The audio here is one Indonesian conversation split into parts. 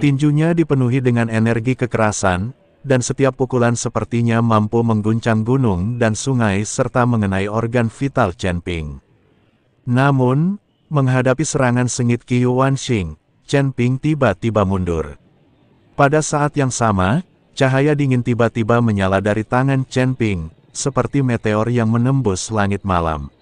Tinjunya dipenuhi dengan energi kekerasan, dan setiap pukulan sepertinya mampu mengguncang gunung dan sungai serta mengenai organ vital Chen Ping. Namun, menghadapi serangan sengit Qiu Wanxing, Chen Ping tiba-tiba mundur. Pada saat yang sama, cahaya dingin tiba-tiba menyala dari tangan Chen Ping, seperti meteor yang menembus langit malam.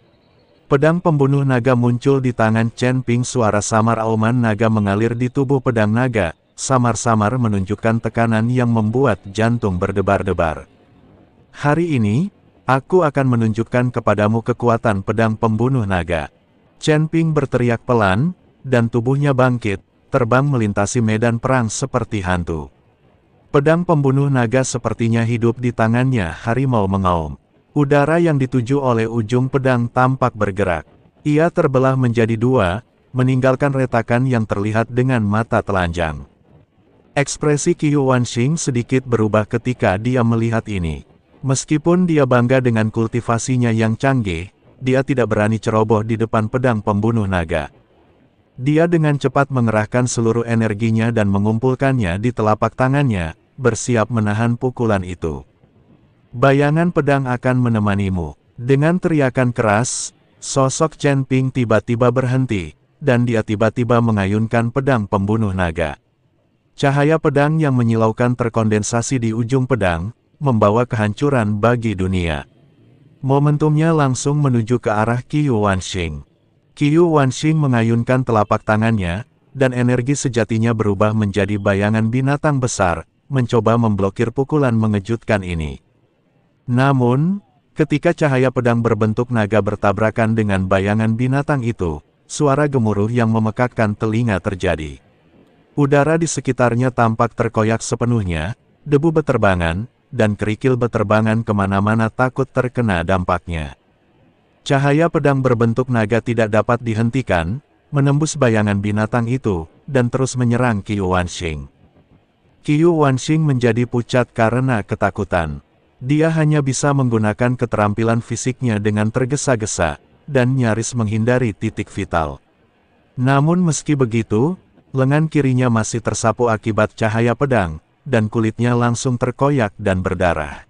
Pedang pembunuh naga muncul di tangan Chen Ping. Suara samar auman naga mengalir di tubuh pedang naga, samar-samar menunjukkan tekanan yang membuat jantung berdebar-debar. Hari ini, aku akan menunjukkan kepadamu kekuatan pedang pembunuh naga. Chen Ping berteriak pelan, dan tubuhnya bangkit, terbang melintasi medan perang seperti hantu. Pedang pembunuh naga sepertinya hidup di tangannya. Harimau mengaum. Udara yang dituju oleh ujung pedang tampak bergerak. Ia terbelah menjadi dua, meninggalkan retakan yang terlihat dengan mata telanjang. Ekspresi Qiu Wanxing sedikit berubah ketika dia melihat ini. Meskipun dia bangga dengan kultivasinya yang canggih, dia tidak berani ceroboh di depan pedang pembunuh naga. Dia dengan cepat mengerahkan seluruh energinya dan mengumpulkannya di telapak tangannya, bersiap menahan pukulan itu. Bayangan pedang akan menemanimu. Dengan teriakan keras, sosok Chen Ping tiba-tiba berhenti, dan dia tiba-tiba mengayunkan pedang pembunuh naga. Cahaya pedang yang menyilaukan terkondensasi di ujung pedang, membawa kehancuran bagi dunia. Momentumnya langsung menuju ke arah Qiu Wanxing. Qiu Wanxing mengayunkan telapak tangannya, dan energi sejatinya berubah menjadi bayangan binatang besar, mencoba memblokir pukulan mengejutkan ini. Namun, ketika cahaya pedang berbentuk naga bertabrakan dengan bayangan binatang itu, suara gemuruh yang memekakkan telinga terjadi. Udara di sekitarnya tampak terkoyak sepenuhnya, debu beterbangan, dan kerikil beterbangan kemana-mana takut terkena dampaknya. Cahaya pedang berbentuk naga tidak dapat dihentikan, menembus bayangan binatang itu, dan terus menyerang Qiu Wanxing. Qiu Wanxing menjadi pucat karena ketakutan. Dia hanya bisa menggunakan keterampilan fisiknya dengan tergesa-gesa, dan nyaris menghindari titik vital. Namun meski begitu, lengan kirinya masih tersapu akibat cahaya pedang, dan kulitnya langsung terkoyak dan berdarah.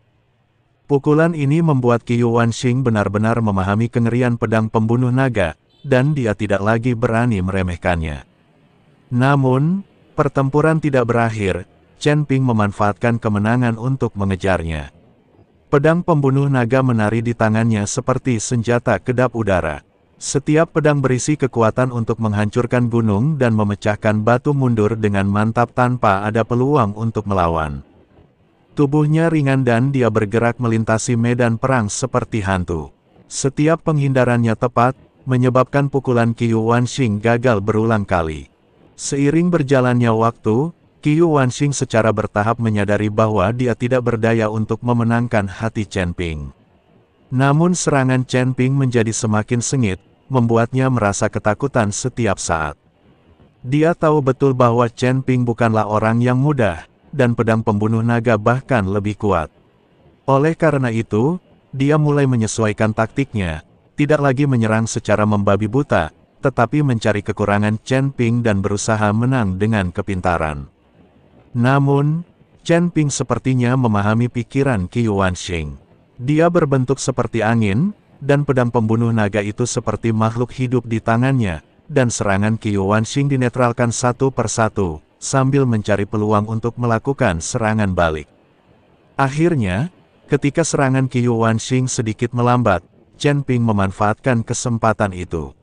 Pukulan ini membuat Qiu Wanxing benar-benar memahami kengerian pedang pembunuh naga, dan dia tidak lagi berani meremehkannya. Namun, pertempuran tidak berakhir. Chen Ping memanfaatkan kemenangan untuk mengejarnya. Pedang pembunuh naga menari di tangannya seperti senjata kedap udara. Setiap pedang berisi kekuatan untuk menghancurkan gunung dan memecahkan batu mundur dengan mantap tanpa ada peluang untuk melawan. Tubuhnya ringan dan dia bergerak melintasi medan perang seperti hantu. Setiap penghindarannya tepat, menyebabkan pukulan Qiu Wanxing gagal berulang kali. Seiring berjalannya waktu, Qiu Wanxing secara bertahap menyadari bahwa dia tidak berdaya untuk memenangkan hati Chen Ping. Namun serangan Chen Ping menjadi semakin sengit, membuatnya merasa ketakutan setiap saat. Dia tahu betul bahwa Chen Ping bukanlah orang yang mudah, dan pedang pembunuh naga bahkan lebih kuat. Oleh karena itu, dia mulai menyesuaikan taktiknya, tidak lagi menyerang secara membabi buta, tetapi mencari kekurangan Chen Ping dan berusaha menang dengan kepintaran. Namun, Chen Ping sepertinya memahami pikiran Qiu Wanxing. Dia berbentuk seperti angin, dan pedang pembunuh naga itu seperti makhluk hidup di tangannya, dan serangan Qiu Wanxing dinetralkan satu persatu, sambil mencari peluang untuk melakukan serangan balik. Akhirnya, ketika serangan Qiu Wanxing sedikit melambat, Chen Ping memanfaatkan kesempatan itu.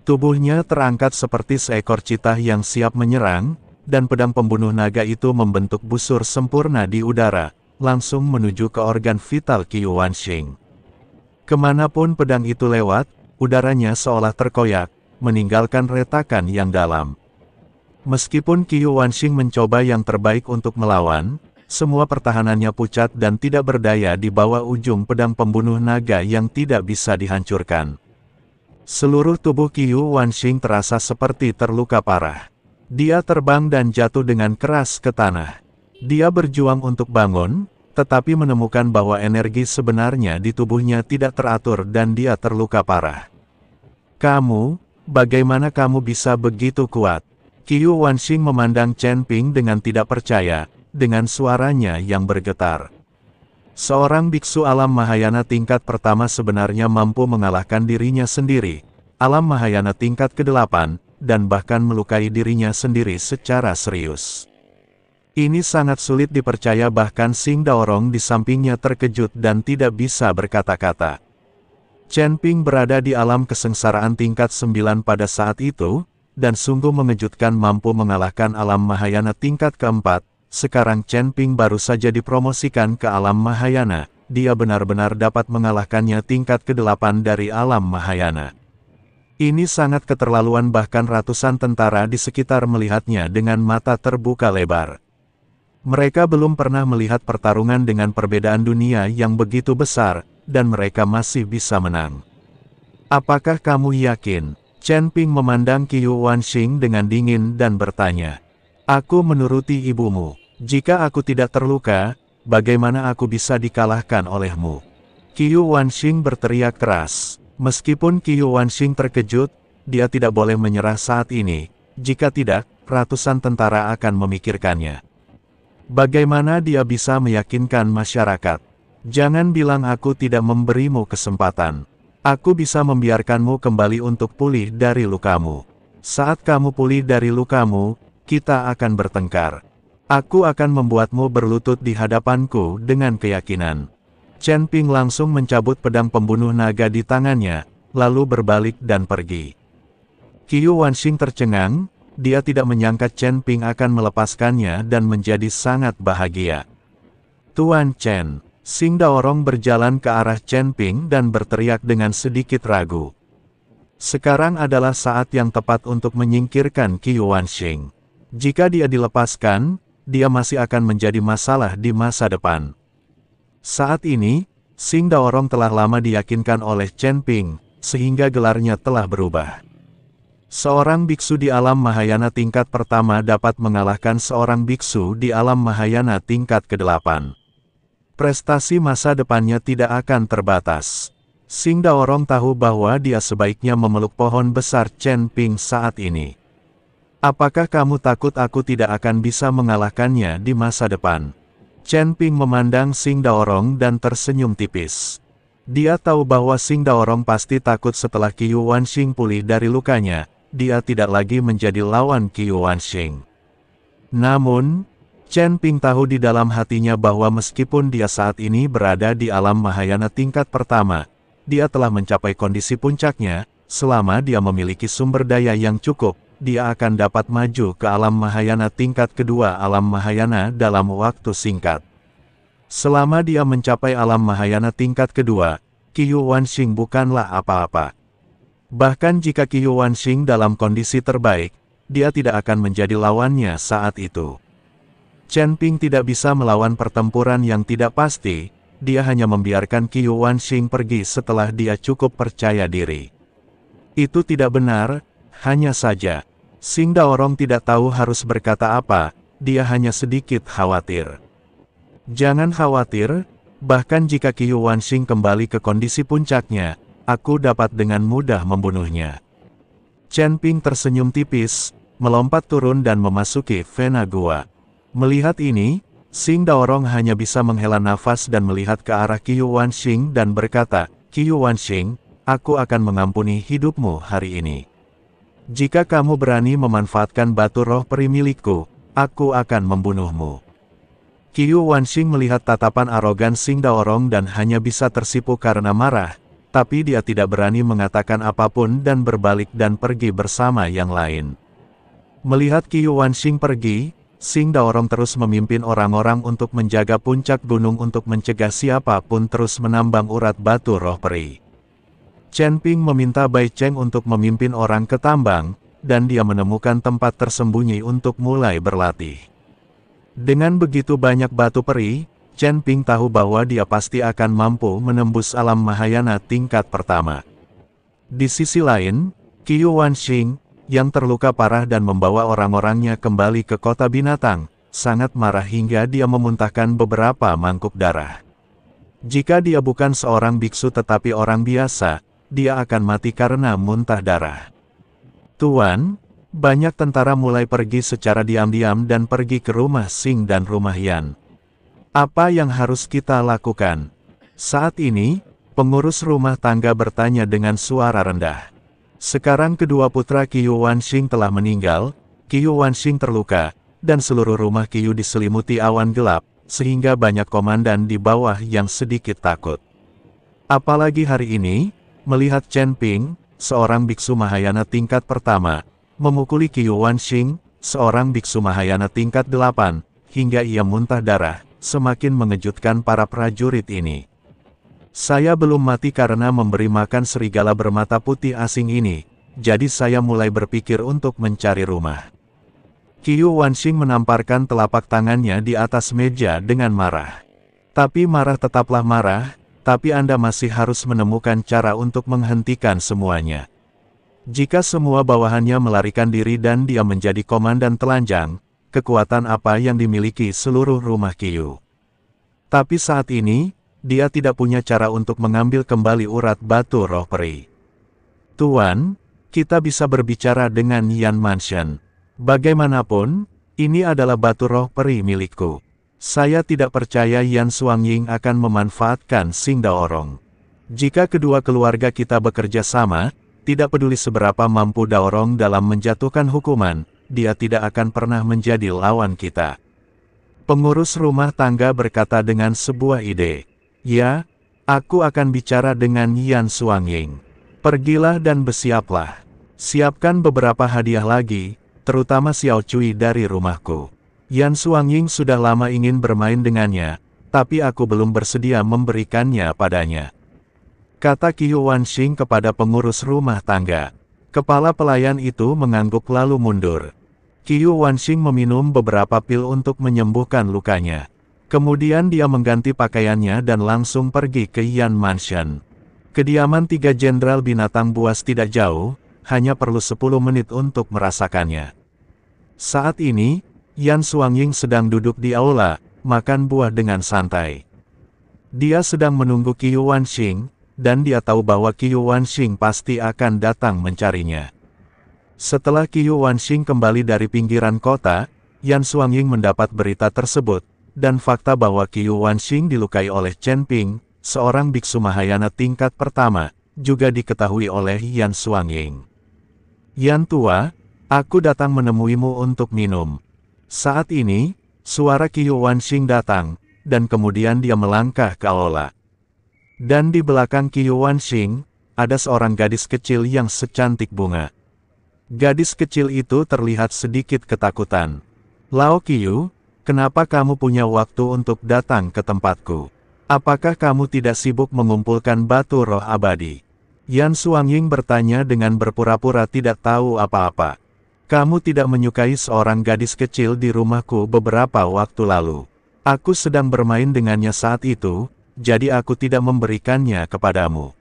Tubuhnya terangkat seperti seekor citah yang siap menyerang, dan pedang pembunuh naga itu membentuk busur sempurna di udara, langsung menuju ke organ vital Qiu Wanxing. Kemanapun pedang itu lewat, udaranya seolah terkoyak, meninggalkan retakan yang dalam. Meskipun Qiu Wanxing mencoba yang terbaik untuk melawan, semua pertahanannya pucat dan tidak berdaya di bawah ujung pedang pembunuh naga yang tidak bisa dihancurkan. Seluruh tubuh Qiu Wanxing terasa seperti terluka parah. Dia terbang dan jatuh dengan keras ke tanah. Dia berjuang untuk bangun, tetapi menemukan bahwa energi sebenarnya di tubuhnya tidak teratur dan dia terluka parah. Bagaimana kamu bisa begitu kuat? Qiu Wanxing memandang Chen Ping dengan tidak percaya, dengan suaranya yang bergetar. Seorang biksu alam Mahayana tingkat pertama sebenarnya mampu mengalahkan dirinya sendiri, alam Mahayana tingkat ke-8, dan bahkan melukai dirinya sendiri secara serius. Ini sangat sulit dipercaya, bahkan Xing Daorong di sampingnya terkejut dan tidak bisa berkata-kata. Chen Ping berada di alam kesengsaraan tingkat 9 pada saat itu, dan sungguh mengejutkan mampu mengalahkan alam Mahayana tingkat keempat. Sekarang Chen Ping baru saja dipromosikan ke alam Mahayana, dia benar-benar dapat mengalahkannya tingkat ke-8 dari alam Mahayana. Ini sangat keterlaluan, bahkan ratusan tentara di sekitar melihatnya dengan mata terbuka lebar. Mereka belum pernah melihat pertarungan dengan perbedaan dunia yang begitu besar, dan mereka masih bisa menang. Apakah kamu yakin? Chen Ping memandang Qiu Wanxing dengan dingin dan bertanya. Aku menuruti ibumu. Jika aku tidak terluka, bagaimana aku bisa dikalahkan olehmu? Qiu Wanxing berteriak keras. Meskipun Qiu Wanxing terkejut, dia tidak boleh menyerah saat ini. Jika tidak, ratusan tentara akan memikirkannya. Bagaimana dia bisa meyakinkan masyarakat? Jangan bilang aku tidak memberimu kesempatan. Aku bisa membiarkanmu kembali untuk pulih dari lukamu. Saat kamu pulih dari lukamu, kita akan bertengkar. Aku akan membuatmu berlutut di hadapanku dengan keyakinan. Chen Ping langsung mencabut pedang pembunuh naga di tangannya, lalu berbalik dan pergi. Qiu Wanxing tercengang, dia tidak menyangka Chen Ping akan melepaskannya dan menjadi sangat bahagia. Tuan Chen, Xing Daorong berjalan ke arah Chen Ping dan berteriak dengan sedikit ragu. Sekarang adalah saat yang tepat untuk menyingkirkan Qiu Wanxing. Jika dia dilepaskan, dia masih akan menjadi masalah di masa depan. Saat ini, Xing Daorong telah lama diyakinkan oleh Chen Ping, sehingga gelarnya telah berubah. Seorang biksu di alam Mahayana tingkat pertama dapat mengalahkan seorang biksu di alam Mahayana tingkat ke-8. Prestasi masa depannya tidak akan terbatas. Xing Daorong tahu bahwa dia sebaiknya memeluk pohon besar Chen Ping saat ini. Apakah kamu takut aku tidak akan bisa mengalahkannya di masa depan? Chen Ping memandang Xing Daorong dan tersenyum tipis. Dia tahu bahwa Xing Daorong pasti takut setelah Qiu Wanxing pulih dari lukanya, dia tidak lagi menjadi lawan Qiu Wanxing. Namun, Chen Ping tahu di dalam hatinya bahwa meskipun dia saat ini berada di alam Mahayana tingkat pertama, dia telah mencapai kondisi puncaknya. Selama dia memiliki sumber daya yang cukup, dia akan dapat maju ke alam Mahayana tingkat kedua alam Mahayana dalam waktu singkat. Selama dia mencapai alam Mahayana tingkat kedua, Qiu Wanxing bukanlah apa-apa. Bahkan jika Qiu Wanxing dalam kondisi terbaik, dia tidak akan menjadi lawannya saat itu. Chen Ping tidak bisa melawan pertempuran yang tidak pasti, dia hanya membiarkan Qiu Wanxing pergi setelah dia cukup percaya diri. Itu tidak benar, hanya saja, Xing Daorong tidak tahu harus berkata apa, dia hanya sedikit khawatir. Jangan khawatir, bahkan jika Qiu Wanxing kembali ke kondisi puncaknya, aku dapat dengan mudah membunuhnya. Chen Ping tersenyum tipis, melompat turun dan memasuki vena gua. Melihat ini, Xing Daorong hanya bisa menghela nafas dan melihat ke arah Qiu Wanxing dan berkata, Qiu Wanxing, aku akan mengampuni hidupmu hari ini. Jika kamu berani memanfaatkan batu roh peri milikku, aku akan membunuhmu. Qiu Wanxing melihat tatapan arogan Xing Daorong dan hanya bisa tersipu karena marah, tapi dia tidak berani mengatakan apapun dan berbalik dan pergi bersama yang lain. Melihat Qiu Wanxing pergi, Xing Daorong terus memimpin orang-orang untuk menjaga puncak gunung untuk mencegah siapapun terus menambang urat batu roh peri. Chen Ping meminta Bai Cheng untuk memimpin orang ke tambang, dan dia menemukan tempat tersembunyi untuk mulai berlatih. Dengan begitu banyak batu peri, Chen Ping tahu bahwa dia pasti akan mampu menembus alam Mahayana tingkat pertama. Di sisi lain, Qiu Wanxing, yang terluka parah dan membawa orang-orangnya kembali ke kota binatang, sangat marah hingga dia memuntahkan beberapa mangkuk darah. Jika dia bukan seorang biksu tetapi orang biasa, dia akan mati karena muntah darah. Tuan, Banyak tentara mulai pergi secara diam-diam dan pergi ke rumah Xing dan rumah Yan. Apa yang harus kita lakukan? Saat ini, pengurus rumah tangga bertanya dengan suara rendah. Sekarang kedua putra Qiu Wanxing telah meninggal, Qiu Wanxing terluka, dan seluruh rumah Qiu diselimuti awan gelap, sehingga banyak komandan di bawah yang sedikit takut. Apalagi hari ini, melihat Chen Ping, seorang biksu Mahayana tingkat pertama, memukuli Qiu Wanxing, seorang biksu Mahayana tingkat 8, hingga ia muntah darah, semakin mengejutkan para prajurit ini. Saya belum mati karena memberi makan serigala bermata putih asing ini, jadi saya mulai berpikir untuk mencari rumah. Qiu Wanxing menamparkan telapak tangannya di atas meja dengan marah. Tapi marah tetaplah marah, tapi Anda masih harus menemukan cara untuk menghentikan semuanya. Jika semua bawahannya melarikan diri dan dia menjadi komandan telanjang, kekuatan apa yang dimiliki seluruh rumah Qiu? Tapi saat ini, dia tidak punya cara untuk mengambil kembali urat batu roh peri. Tuan, kita bisa berbicara dengan Yan Mansion. Bagaimanapun, ini adalah batu roh peri milikku. Saya tidak percaya Yan Xuangying akan memanfaatkan Xing Daorong. Jika kedua keluarga kita bekerja sama, tidak peduli seberapa mampu Daorong dalam menjatuhkan hukuman, dia tidak akan pernah menjadi lawan kita. Pengurus rumah tangga berkata dengan sebuah ide. Ya, aku akan bicara dengan Yan Xuangying. Pergilah dan bersiaplah. Siapkan beberapa hadiah lagi, terutama Xiao Cui dari rumahku. Yan Xuangying sudah lama ingin bermain dengannya, tapi aku belum bersedia memberikannya padanya. Kata Qiu Wanxing kepada pengurus rumah tangga. Kepala pelayan itu mengangguk lalu mundur. Qiu Wanxing meminum beberapa pil untuk menyembuhkan lukanya. Kemudian dia mengganti pakaiannya dan langsung pergi ke Yan Mansion. Kediaman 3 jenderal binatang buas tidak jauh, hanya perlu 10 menit untuk merasakannya. Saat ini, Yan Xuangying sedang duduk di aula, makan buah dengan santai. Dia sedang menunggu Qiu Wanxing, dan dia tahu bahwa Qiu Wanxing pasti akan datang mencarinya. Setelah Qiu Wanxing kembali dari pinggiran kota, Yan Xuangying mendapat berita tersebut, dan fakta bahwa Qiu Wanxing dilukai oleh Chen Ping, seorang biksu Mahayana tingkat pertama, juga diketahui oleh Yan Xuangying. Yan tua, aku datang menemuimu untuk minum. Saat ini, suara Qiu Wanxing datang, dan kemudian dia melangkah ke aula. Dan di belakang Qiu Wanxing, ada seorang gadis kecil yang secantik bunga. Gadis kecil itu terlihat sedikit ketakutan. Lao Qiu, kenapa kamu punya waktu untuk datang ke tempatku? Apakah kamu tidak sibuk mengumpulkan batu roh abadi? Yan Xuangying bertanya dengan berpura-pura tidak tahu apa-apa. Kamu tidak menyukai seorang gadis kecil di rumahku beberapa waktu lalu. Aku sedang bermain dengannya saat itu, jadi aku tidak memberikannya kepadamu.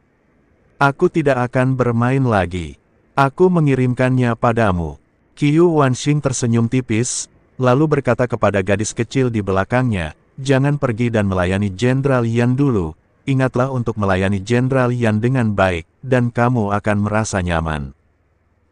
Aku tidak akan bermain lagi. Aku mengirimkannya padamu. Qiu Wanxing tersenyum tipis, lalu berkata kepada gadis kecil di belakangnya, jangan pergi dan melayani Jenderal Yan dulu, ingatlah untuk melayani Jenderal Yan dengan baik, dan kamu akan merasa nyaman.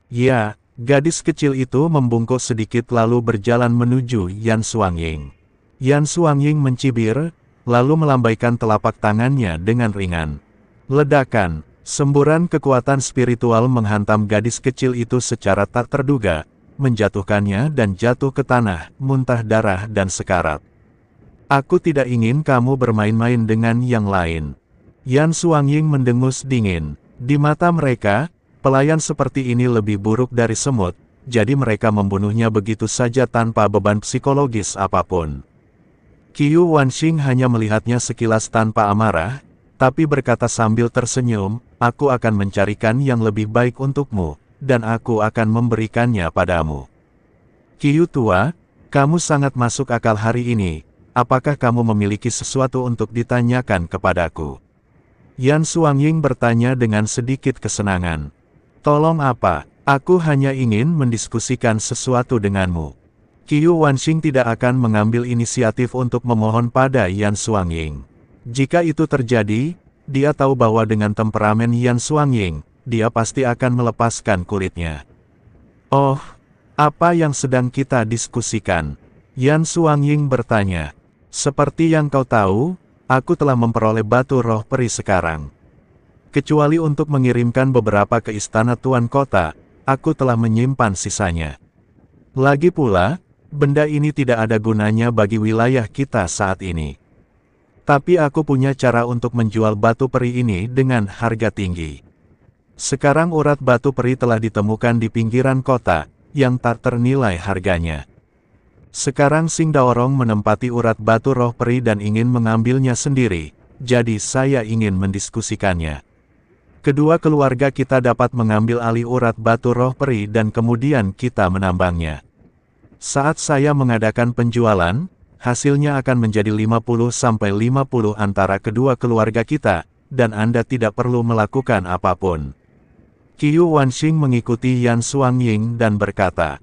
Ya, gadis kecil itu membungkuk sedikit lalu berjalan menuju Yan Xuangying. Yan Xuangying mencibir, lalu melambaikan telapak tangannya dengan ringan. Ledakan, semburan kekuatan spiritual menghantam gadis kecil itu secara tak terduga, menjatuhkannya dan jatuh ke tanah, muntah darah dan sekarat. Aku tidak ingin kamu bermain-main dengan yang lain. Yan Xuangying mendengus dingin. Di mata mereka, pelayan seperti ini lebih buruk dari semut, jadi mereka membunuhnya begitu saja tanpa beban psikologis apapun. Qiu Wanxing hanya melihatnya sekilas tanpa amarah, tapi berkata sambil tersenyum, aku akan mencarikan yang lebih baik untukmu, dan aku akan memberikannya padamu. Qiu tua, kamu sangat masuk akal hari ini, apakah kamu memiliki sesuatu untuk ditanyakan kepadaku? Yan Xuangying bertanya dengan sedikit kesenangan. Tolong apa? Aku hanya ingin mendiskusikan sesuatu denganmu. Qiu Wanxing tidak akan mengambil inisiatif untuk memohon pada Yan Xuangying. Jika itu terjadi, dia tahu bahwa dengan temperamen Yan Xuangying, dia pasti akan melepaskan kulitnya. Oh, Apa yang sedang kita diskusikan? Yan Xuangying bertanya. Seperti yang kau tahu, aku telah memperoleh batu roh peri sekarang. Kecuali untuk mengirimkan beberapa ke istana Tuan Kota, aku telah menyimpan sisanya. Lagi pula, benda ini tidak ada gunanya bagi wilayah kita saat ini. Tapi aku punya cara untuk menjual batu peri ini dengan harga tinggi. Sekarang urat batu peri telah ditemukan di pinggiran kota, yang tak ternilai harganya. Sekarang Xing Daorong menempati urat batu roh peri dan ingin mengambilnya sendiri, jadi saya ingin mendiskusikannya. Kedua keluarga kita dapat mengambil alih urat batu roh peri dan kemudian kita menambangnya. Saat saya mengadakan penjualan, hasilnya akan menjadi 50-50 antara kedua keluarga kita, dan Anda tidak perlu melakukan apapun. Qiu Wanxing mengikuti Yan Xuangying dan berkata,